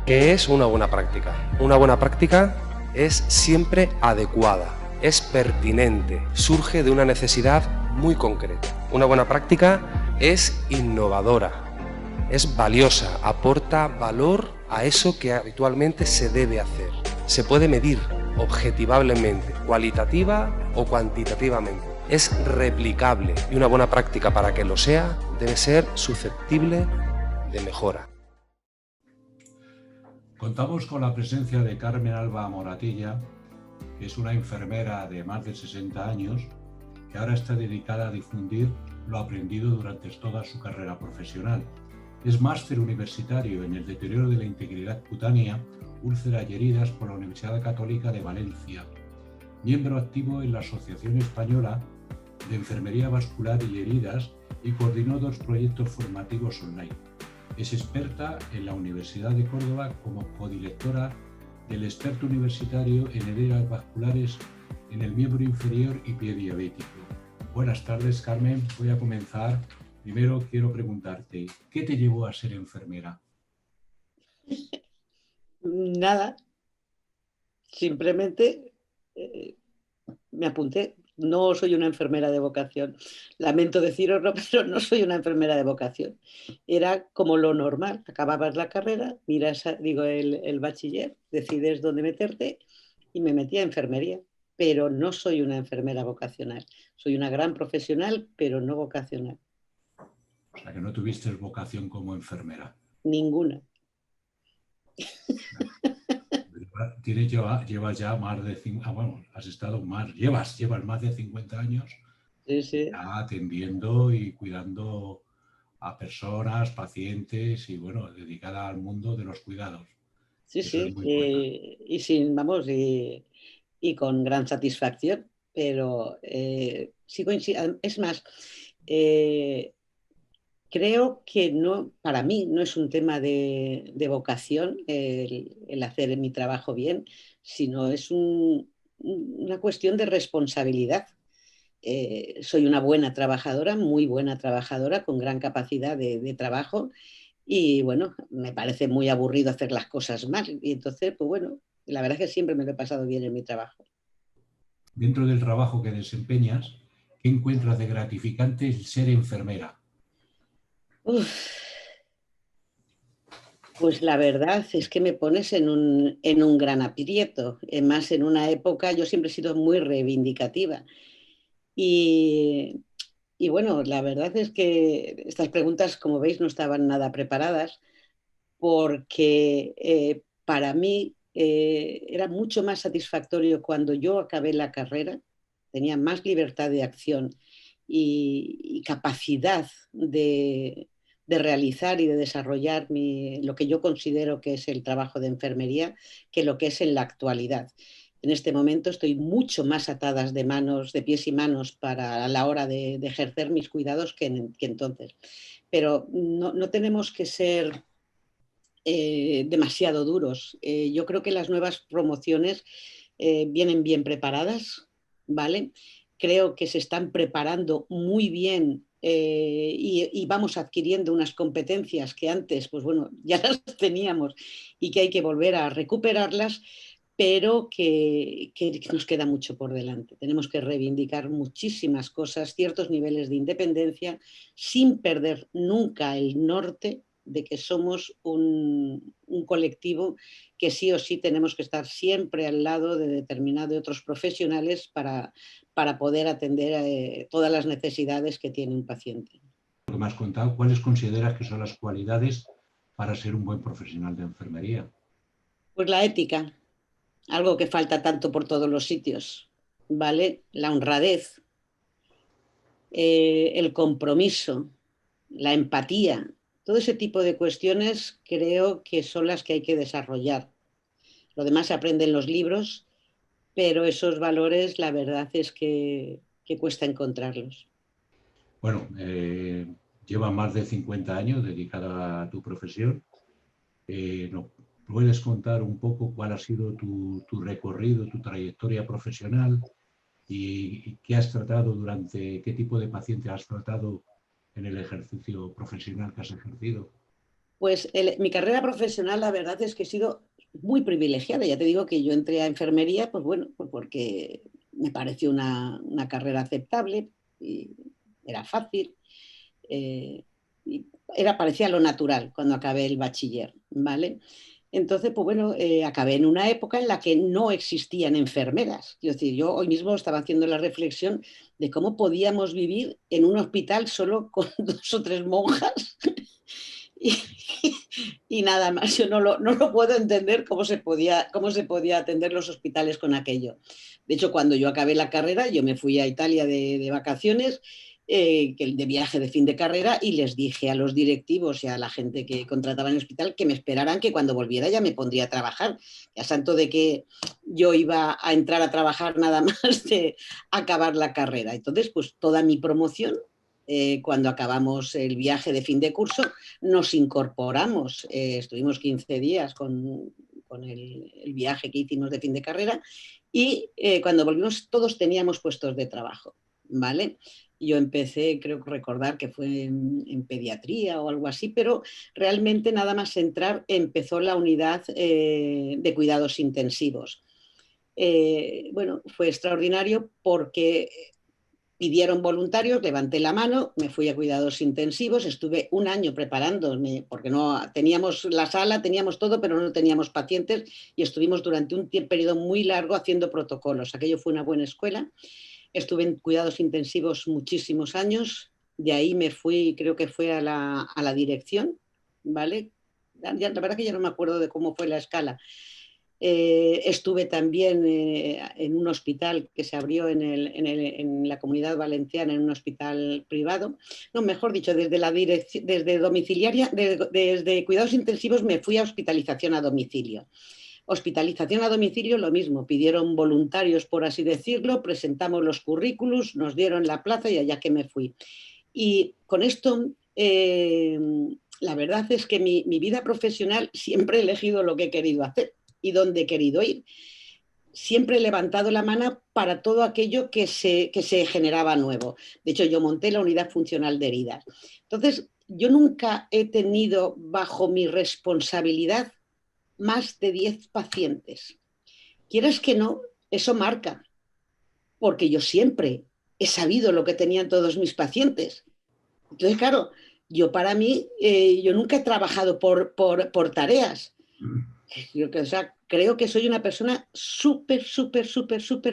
¿Qué es una buena práctica? Una buena práctica es siempre adecuada, es pertinente, surge de una necesidad muy concreta. Una buena práctica es innovadora, es valiosa, aporta valor a eso que habitualmente se debe hacer. Se puede medir objetivablemente, cualitativa o cuantitativamente. Es replicable y una buena práctica, para que lo sea, debe ser susceptible de mejora. Contamos con la presencia de Carmen Alba Moratilla, que es una enfermera de más de 60 años, que ahora está dedicada a difundir lo aprendido durante toda su carrera profesional. Es máster universitario en el deterioro de la integridad cutánea, úlceras y heridas por la Universidad Católica de Valencia. Miembro activo en la Asociación Española de Enfermería Vascular y Heridas y coordinó 2 proyectos formativos online. Es experta en la Universidad de Córdoba como codirectora del experto universitario en heridas vasculares en el miembro inferior y pie diabético. Buenas tardes, Carmen. Voy a comenzar. Primero quiero preguntarte, ¿qué te llevó a ser enfermera? Nada, simplemente me apunté. No soy una enfermera de vocación. Lamento deciroslo, pero no soy una enfermera de vocación. Era como lo normal. Acababas la carrera, miras, el bachiller, decides dónde meterte y me metí a enfermería. Pero no soy una enfermera vocacional. Soy una gran profesional, pero no vocacional. O sea, que no tuviste vocación como enfermera. Ninguna. Llevas ya más de 5, bueno, has estado más, llevas más de 50 años Sí, sí. ya atendiendo y cuidando a personas, pacientes y, bueno, dedicada al mundo de los cuidados. Sí, Eso es sí, muy importante. y sin, vamos, y con gran satisfacción, pero es más, eh, creo que no, para mí no es un tema de vocación el hacer mi trabajo bien, sino es una cuestión de responsabilidad. Soy una buena trabajadora, muy buena trabajadora, con gran capacidad de trabajo y bueno, me parece muy aburrido hacer las cosas mal. Y entonces, pues bueno, la verdad es que siempre me lo he pasado bien en mi trabajo. Dentro del trabajo que desempeñas, ¿qué encuentras de gratificante el ser enfermera? Uf, pues la verdad es que me pones en un gran aprieto. Más en una época, yo siempre he sido muy reivindicativa. Y, y bueno, la verdad es que estas preguntas, como veis, no estaban nada preparadas porque para mí era mucho más satisfactorio cuando yo acabé la carrera, tenía más libertad de acción y capacidad de realizar y de desarrollar lo que yo considero que es el trabajo de enfermería que lo que es en la actualidad. En este momento estoy mucho más atadas de manos, de pies y manos para a la hora de ejercer mis cuidados que entonces. Pero no tenemos que ser demasiado duros. Yo creo que las nuevas promociones vienen bien preparadas, ¿vale? Creo que se están preparando muy bien y vamos adquiriendo unas competencias que antes, pues bueno, ya las teníamos y que hay que volver a recuperarlas, pero que nos queda mucho por delante. Tenemos que reivindicar muchísimas cosas, ciertos niveles de independencia, sin perder nunca el norte de que somos un colectivo que sí o sí tenemos que estar siempre al lado de otros profesionales para poder atender todas las necesidades que tiene un paciente. Lo que me has contado, ¿cuáles consideras que son las cualidades para ser un buen profesional de enfermería? Pues la ética, algo que falta tanto por todos los sitios, ¿vale? La honradez, el compromiso, la empatía, todo ese tipo de cuestiones creo que son las que hay que desarrollar. Lo demás se aprende en los libros, pero esos valores la verdad es que cuesta encontrarlos. Bueno, lleva más de 50 años dedicada a tu profesión. ¿No puedes contar un poco cuál ha sido tu recorrido, tu trayectoria profesional y qué has tratado qué tipo de paciente has tratado en el ejercicio profesional que has ejercido? Pues mi carrera profesional, la verdad es que he sido muy privilegiada. Ya te digo que yo entré a enfermería, pues bueno, pues porque me pareció una carrera aceptable y era fácil. Y parecía lo natural cuando acabé el bachiller, ¿vale? Entonces, pues bueno, acabé en una época en la que no existían enfermeras. Es decir, yo hoy mismo estaba haciendo la reflexión de cómo podíamos vivir en un hospital solo con 2 o 3 monjas y, y nada más. Yo no lo puedo entender cómo se podía atender los hospitales con aquello. De hecho, cuando yo acabé la carrera, yo me fui a Italia de vacaciones, de viaje de fin de carrera, y les dije a los directivos y a la gente que contrataba en el hospital que me esperaran, que cuando volviera ya me pondría a trabajar. Ya santo de que yo iba a entrar a trabajar nada más de acabar la carrera. Entonces, pues toda mi promoción, cuando acabamos el viaje de fin de curso, nos incorporamos, estuvimos 15 días con el viaje que hicimos de fin de carrera, y cuando volvimos todos teníamos puestos de trabajo, ¿vale? Yo empecé, creo que recordar que fue en pediatría o algo así, pero realmente nada más entrar empezó la unidad de cuidados intensivos. Bueno, fue extraordinario porque pidieron voluntarios, levanté la mano, me fui a cuidados intensivos, estuve un año preparándome, porque no teníamos la sala, teníamos todo, pero no teníamos pacientes, y estuvimos durante un periodo muy largo haciendo protocolos. Aquello fue una buena escuela. Estuve en cuidados intensivos muchísimos años, de ahí me fui, creo que fue a la dirección, ¿vale? La verdad que ya no me acuerdo de cómo fue la escala. Estuve también en un hospital que se abrió en la Comunidad Valenciana, en un hospital privado. No, mejor dicho, desde domiciliaria, desde cuidados intensivos me fui a hospitalización a domicilio. Hospitalización a domicilio, lo mismo, pidieron voluntarios, por así decirlo, presentamos los currículos, nos dieron la plaza y allá que me fui. Y con esto, la verdad es que mi vida profesional siempre he elegido lo que he querido hacer y dónde he querido ir. Siempre he levantado la mano para todo aquello que se generaba nuevo. De hecho, yo monté la unidad funcional de heridas. Entonces, yo nunca he tenido bajo mi responsabilidad más de 10 pacientes. Quieras que no, eso marca, porque yo siempre he sabido lo que tenían todos mis pacientes. Entonces, claro, yo para mí, yo nunca he trabajado por tareas. Creo que soy una persona súper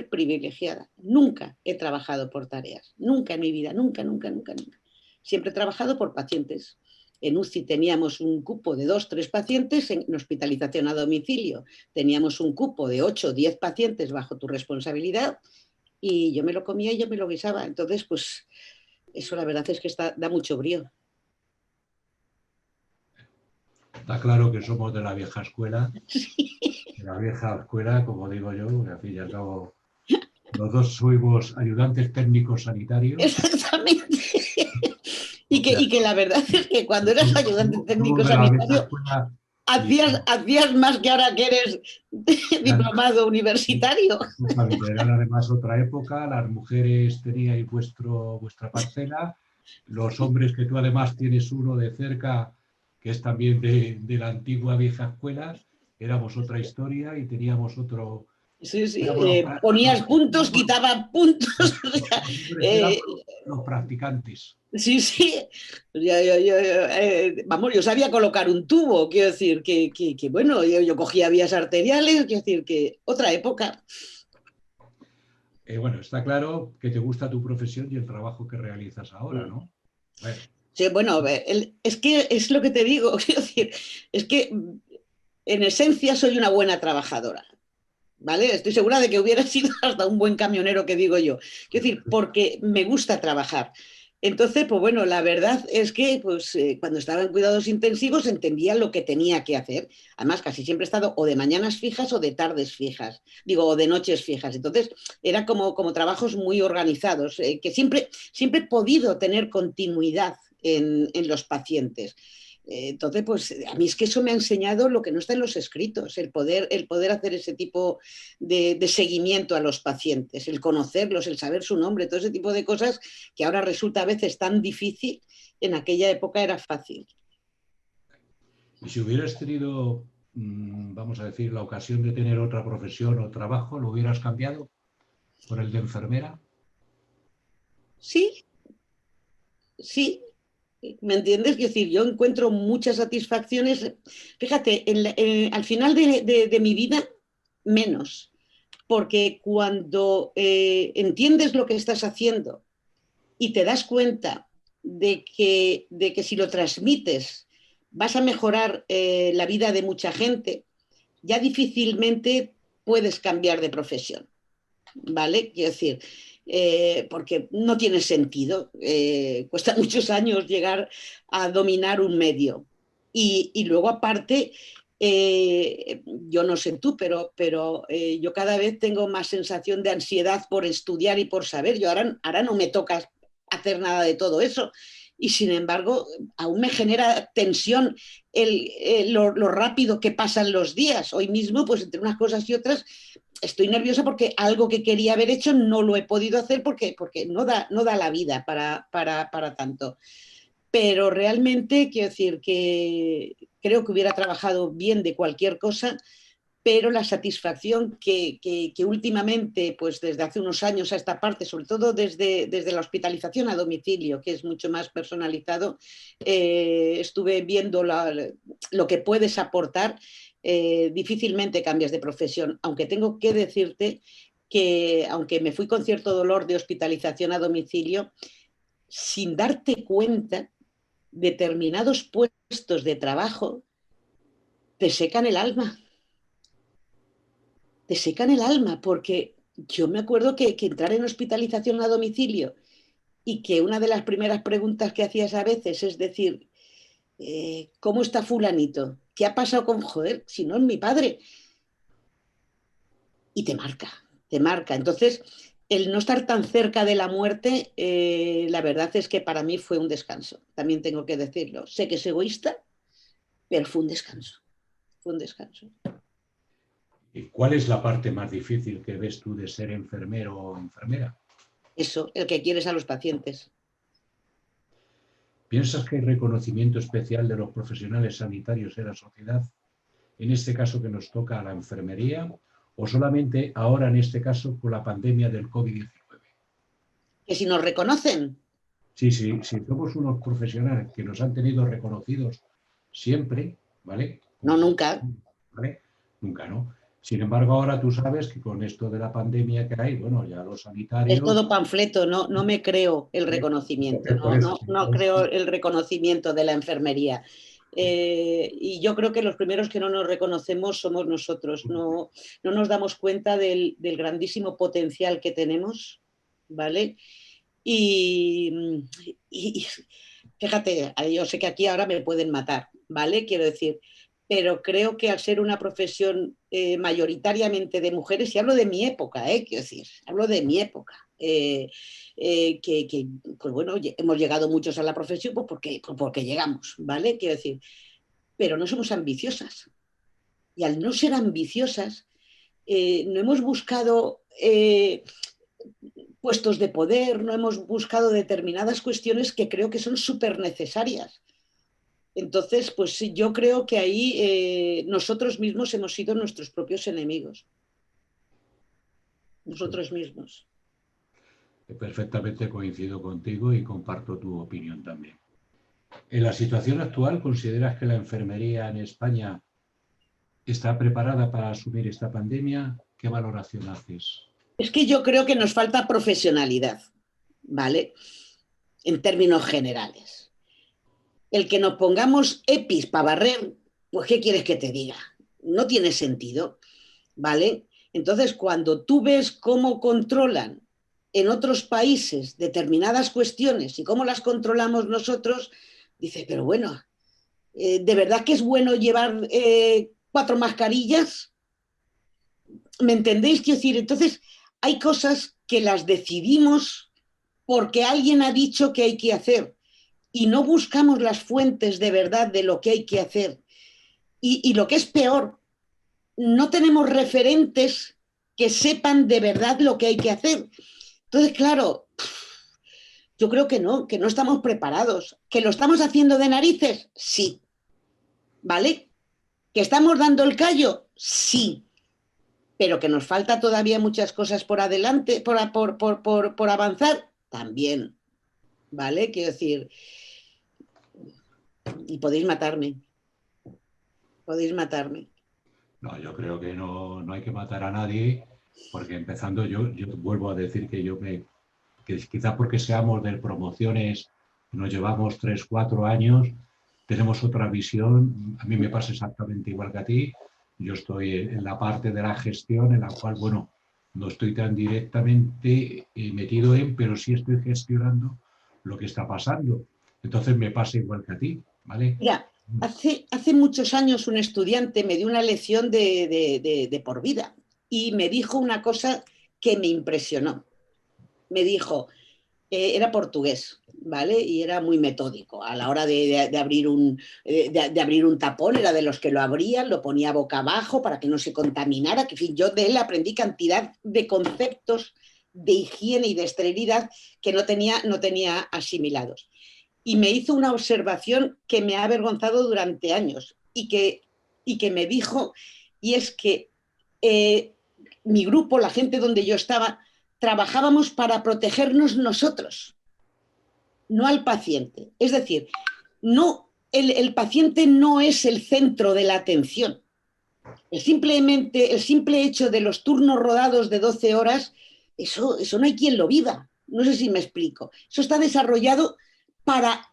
privilegiada. Nunca he trabajado por tareas, nunca en mi vida, nunca. Siempre he trabajado por pacientes. En UCI teníamos un cupo de 2 o 3 pacientes, en hospitalización a domicilio teníamos un cupo de 8 o 10 pacientes bajo tu responsabilidad, y yo me lo comía y yo me lo guisaba. Entonces, pues eso la verdad es que da mucho brío. Está claro que somos de la vieja escuela, de la vieja escuela, como digo yo, que al fin y al cabo los dos fuimos ayudantes técnicos sanitarios. Exactamente. Y que la verdad es que cuando eras ayudante técnico sanitario hacías más que ahora que eres diplomado universitario. Era además otra época, las mujeres teníais vuestra parcela, los hombres, que tú además tienes uno de cerca, que es también de la antigua vieja escuela, éramos otra historia y teníamos otro... Sí, ponías puntos, quitabas puntos. Los practicantes. Sí. Vamos, yo sabía colocar un tubo, quiero decir que bueno, yo cogía vías arteriales, quiero decir que otra época. Bueno, está claro que te gusta tu profesión y el trabajo que realizas ahora, ¿no? Bueno. Sí, bueno, es que es lo que te digo, quiero decir, es que en esencia soy una buena trabajadora, ¿vale? Estoy segura de que hubiera sido hasta un buen camionero, que digo yo, quiero decir, porque me gusta trabajar. Entonces, pues bueno, la verdad es que pues, cuando estaba en cuidados intensivos entendía lo que tenía que hacer. Además, casi siempre he estado o de mañanas fijas o de tardes fijas, o de noches fijas. Entonces, era como trabajos muy organizados, que siempre he podido tener continuidad en los pacientes. Entonces, pues a mí es que eso me ha enseñado lo que no está en los escritos, el poder hacer ese tipo de seguimiento a los pacientes, el conocerlos, el saber su nombre, todo ese tipo de cosas que ahora resulta a veces tan difícil, en aquella época era fácil. Y si hubieras tenido, vamos a decir, la ocasión de tener otra profesión o trabajo, ¿lo hubieras cambiado por el de enfermera? Sí, sí, ¿me entiendes? Es decir, yo encuentro muchas satisfacciones. Fíjate, al final de mi vida, menos, porque cuando entiendes lo que estás haciendo y te das cuenta de que si lo transmites vas a mejorar la vida de mucha gente, ya difícilmente puedes cambiar de profesión, ¿vale? Quiero decir, porque no tiene sentido. Cuesta muchos años llegar a dominar un medio. Y luego aparte, yo no sé tú, pero yo cada vez tengo más sensación de ansiedad por estudiar y por saber. Yo ahora no me toca hacer nada de todo eso. Y sin embargo, aún me genera tensión lo rápido que pasan los días. Hoy mismo, pues entre unas cosas y otras, estoy nerviosa porque algo que quería haber hecho no lo he podido hacer porque no da la vida para tanto. Pero realmente quiero decir que creo que hubiera trabajado bien de cualquier cosa, pero la satisfacción que últimamente, pues desde hace unos años a esta parte, sobre todo desde la hospitalización a domicilio, que es mucho más personalizado, estuve viendo lo que puedes aportar. Difícilmente cambias de profesión, aunque tengo que decirte que, aunque me fui con cierto dolor de hospitalización a domicilio, sin darte cuenta, determinados puestos de trabajo te secan el alma, te secan el alma, porque yo me acuerdo que entrar en hospitalización a domicilio y que una de las primeras preguntas que hacías a veces es decir, ¿cómo está fulanito? ¿Qué ha pasado con joder? Si no es mi padre. Y te marca, te marca. Entonces, el no estar tan cerca de la muerte, la verdad es que para mí fue un descanso, también tengo que decirlo. Sé que es egoísta, pero fue un descanso, fue un descanso. ¿Y cuál es la parte más difícil que ves tú de ser enfermero o enfermera? Eso, el que quieres a los pacientes. ¿Piensas que hay reconocimiento especial de los profesionales sanitarios en la sociedad, en este caso que nos toca a la enfermería, o solamente ahora en este caso con la pandemia del COVID-19? Que si nos reconocen, Sí, sí, si somos unos profesionales que nos han tenido reconocidos siempre, ¿vale? no nunca. ¿Vale? Nunca, ¿no? Sin embargo, ahora tú sabes que con esto de la pandemia que hay, bueno, ya los Es sanitarios... todo panfleto, no me creo el reconocimiento, Por eso, sí, no creo el reconocimiento de la enfermería. Y yo creo que los primeros que no nos reconocemos somos nosotros, no nos damos cuenta del grandísimo potencial que tenemos, ¿vale? Y, y fíjate, yo sé que aquí ahora me pueden matar, ¿vale? Quiero decir, pero creo que al ser una profesión mayoritariamente de mujeres, y hablo de mi época, quiero decir, hablo de mi época, pues bueno, hemos llegado muchos a la profesión pues porque llegamos, ¿vale? Quiero decir, pero no somos ambiciosas. Y al no ser ambiciosas, no hemos buscado puestos de poder, no hemos buscado determinadas cuestiones que creo que son súper necesarias. Entonces, pues sí, yo creo que ahí nosotros mismos hemos sido nuestros propios enemigos. Nosotros mismos. Perfectamente coincido contigo y comparto tu opinión también. En la situación actual, ¿consideras que la enfermería en España está preparada para asumir esta pandemia? ¿Qué valoración haces? Es que yo creo que nos falta profesionalidad, ¿vale? En términos generales. El que nos pongamos EPIs para barrer, pues ¿qué quieres que te diga? No tiene sentido, ¿vale? Entonces, cuando tú ves cómo controlan en otros países determinadas cuestiones y cómo las controlamos nosotros, dices, pero bueno, ¿de verdad que es bueno llevar 4 mascarillas? ¿Me entendéis? Quiero decir, entonces hay cosas que las decidimos porque alguien ha dicho que hay que hacer y no buscamos las fuentes de verdad de lo que hay que hacer. Y lo que es peor, no tenemos referentes que sepan de verdad lo que hay que hacer. Entonces, claro, yo creo que no estamos preparados. ¿Que lo estamos haciendo de narices? Sí. ¿vale? ¿Que estamos dando el callo? Sí, pero que nos falta todavía muchas cosas por adelante, por avanzar, también, ¿vale? Quiero decir, y podéis matarme. No, yo creo que no hay que matar a nadie, porque empezando yo vuelvo a decir que quizá porque seamos de promociones, nos llevamos 3, 4 años, tenemos otra visión. A mí me pasa exactamente igual que a ti. Yo estoy en la parte de la gestión en la cual, bueno, no estoy tan directamente metido pero sí estoy gestionando lo que está pasando. Entonces me pasa igual que a ti, ¿vale? Mira, hace muchos años un estudiante me dio una lección de por vida y me dijo una cosa que me impresionó. Me dijo, era portugués, ¿vale? Y era muy metódico. A la hora de abrir un tapón, era de los que lo abrían, lo ponía boca abajo para que no se contaminara. Que, en fin, yo de él aprendí cantidad de conceptos de higiene y de esterilidad que no tenía asimilados. Y me hizo una observación que me ha avergonzado durante años y que me dijo, y es que mi grupo, la gente donde yo estaba, trabajábamos para protegernos nosotros, no al paciente. Es decir, el paciente no es el centro de la atención. El simple hecho de los turnos rodados de 12 horas, eso no hay quien lo viva. No sé si me explico. Eso está desarrollado para,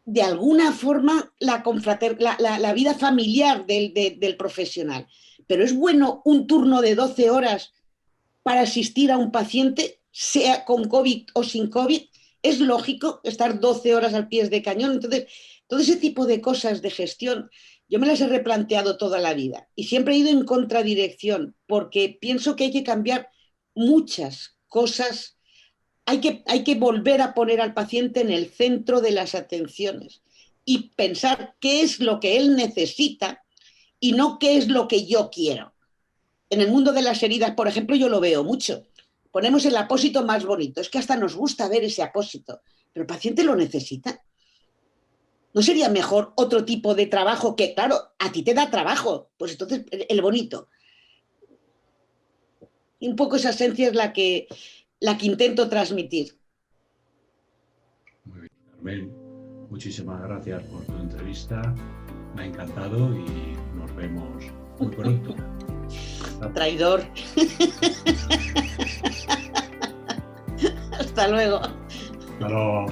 de alguna forma, la vida familiar del profesional. Pero es bueno un turno de 12 horas para asistir a un paciente, sea con COVID o sin COVID. Es lógico estar 12 horas al pie de cañón. Entonces, todo ese tipo de cosas de gestión, yo me las he replanteado toda la vida y siempre he ido en contradirección porque pienso que hay que cambiar muchas cosas. Hay que volver a poner al paciente en el centro de las atenciones y pensar qué es lo que él necesita y no qué es lo que yo quiero. En el mundo de las heridas, por ejemplo, yo lo veo mucho. Ponemos el apósito más bonito. Es que hasta nos gusta ver ese apósito, pero el paciente lo necesita. ¿No sería mejor otro tipo de trabajo que, claro, a ti te da trabajo? Pues entonces el bonito. Y un poco esa esencia es la que intento transmitir. Muy bien, Carmen. Muchísimas gracias por tu entrevista. Me ha encantado y nos vemos muy pronto. Traidor. Hasta luego. Hasta luego.